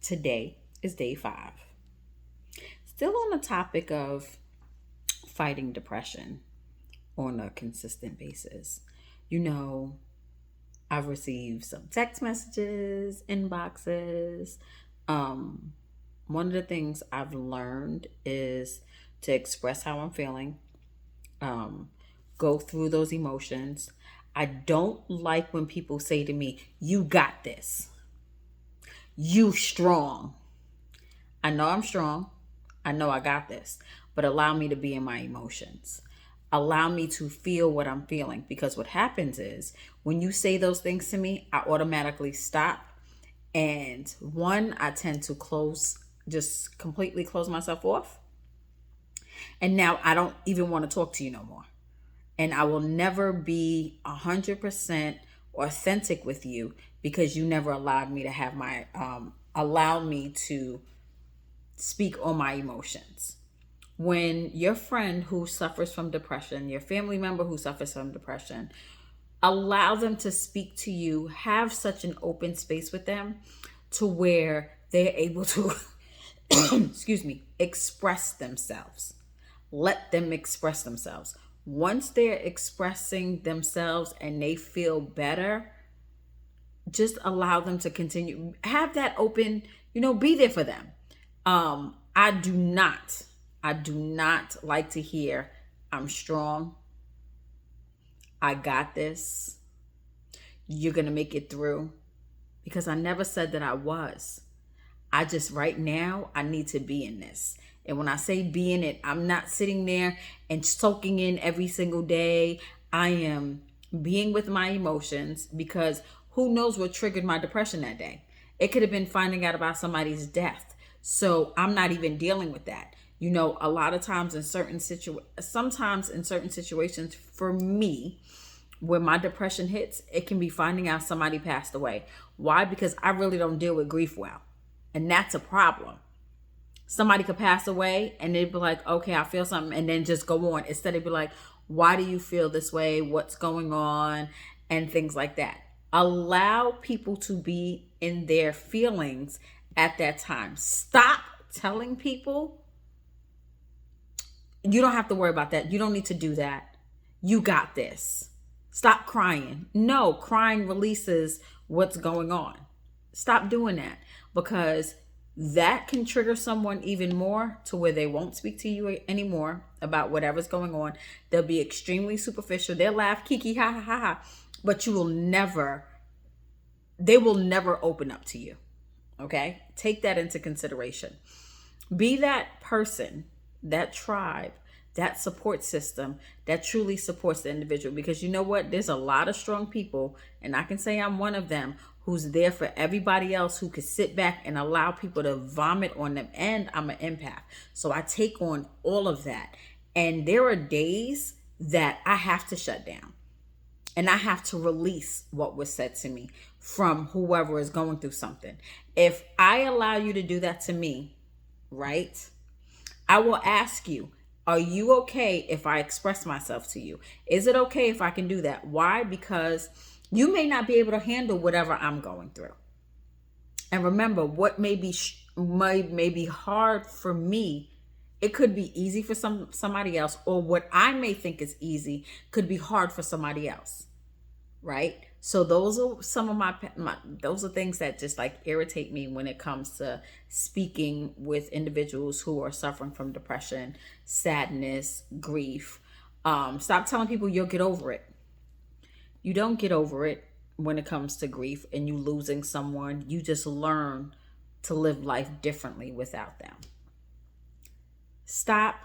Today is day 5. Still on the topic of fighting depression on a consistent basis. You know, I've received some text messages, inboxes. Um, One of the things I've learned is to express how I'm feeling, um, go through those emotions. I don't like when people say to me, "You got this. You strong." I know I'm strong. I know I got this. But allow me to be in my emotions. Allow me to feel what I'm feeling. Because what happens is when you say those things to me, I automatically stop. And one, I tend to just completely close myself off. And now I don't even want to talk to you no more. And I will never be 100% authentic with you because you never allowed me to allow me to speak on my emotions. When your friend who suffers from depression, your family member who suffers from depression, allow them to speak to you, have such an open space with them to where they're able to, excuse me, express themselves. Let them express themselves. Once they're expressing themselves and they feel better, just allow them to continue. Have that open, be there for them. I do not like to hear, "I'm strong. I got this. You're going to make it through." Because I never said that I was. I just, right now, I need to be in this. And when I say be in it, I'm not sitting there and soaking in every single day. I am being with my emotions because who knows what triggered my depression that day. It could have been finding out about somebody's death. So I'm not even dealing with that. A lot of times sometimes in certain situations for me, when my depression hits, it can be finding out somebody passed away. Why? Because I really don't deal with grief well. And that's a problem. Somebody could pass away and they'd be like, "Okay, I feel something," and then just go on. Instead of be like, "Why do you feel this way? What's going on?" And things like that. Allow people to be in their feelings at that time. Stop telling people, "You don't have to worry about that. You don't need to do that. You got this. Stop crying." No, crying releases what's going on. Stop doing that because that can trigger someone even more to where they won't speak to you anymore about whatever's going on. They'll be extremely superficial. They'll laugh, kiki, ha ha ha ha, but they will never open up to you. Okay? Take that into consideration. Be that person, that tribe, that support system that truly supports the individual. Because you know what? There's a lot of strong people, and I can say I'm one of them, who's there for everybody else, who could sit back and allow people to vomit on them. And I'm an empath. So I take on all of that. And there are days that I have to shut down. And I have to release what was said to me from whoever is going through something. If I allow you to do that to me, right? I will ask you, "Are you okay if I express myself to you? Is it okay if I can do that?" Why? Because you may not be able to handle whatever I'm going through. And remember, what may be hard for me, it could be easy for somebody else, or what I may think is easy could be hard for somebody else. Right? So those are some of those are things that just like irritate me when it comes to speaking with individuals who are suffering from depression, sadness, grief. Stop telling people you'll get over it. You don't get over it when it comes to grief and you losing someone. You just learn to live life differently without them. Stop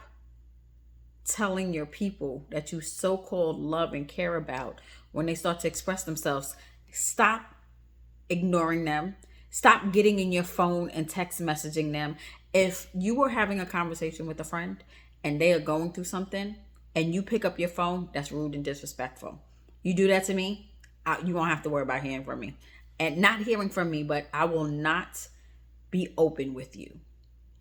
telling your people that you so-called love and care about, when they start to express themselves, stop ignoring them. Stop getting in your phone and text messaging them. If you were having a conversation with a friend and they are going through something and you pick up your phone, that's rude and disrespectful. You do that to me, you won't have to worry about hearing from me. And not hearing from me, but I will not be open with you.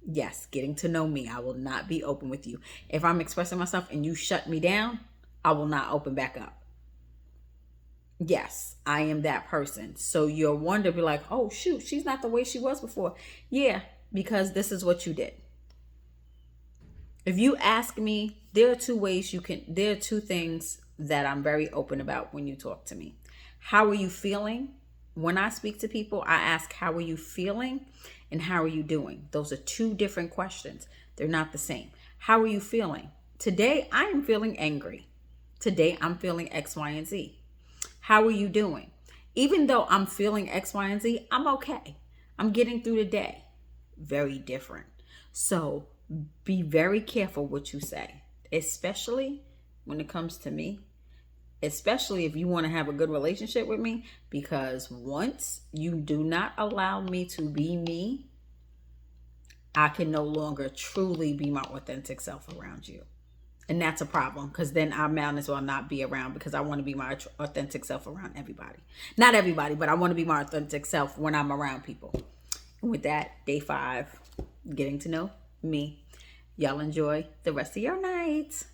Yes, getting to know me, I will not be open with you. If I'm expressing myself and you shut me down, I will not open back up. Yes, I am that person. So you'll wonder, be like, oh, shoot, she's not the way she was before. Yeah, because this is what you did. If you ask me, there are two things that I'm very open about when you talk to me. How are you feeling? When I speak to people, I ask, how are you feeling? And how are you doing? Those are two different questions. They're not the same. How are you feeling? Today, I am feeling angry. Today, I'm feeling X, Y, and Z. How are you doing? Even though I'm feeling X, Y, and Z, I'm okay. I'm getting through the day. Very different. So be very careful what you say, especially when it comes to me, especially if you want to have a good relationship with me, because once you do not allow me to be me, I can no longer truly be my authentic self around you. And that's a problem, because then I might as well not be around, because I want to be my authentic self around everybody. Not everybody, but I want to be my authentic self when I'm around people. And with that, day 5, getting to know me. Y'all enjoy the rest of your night.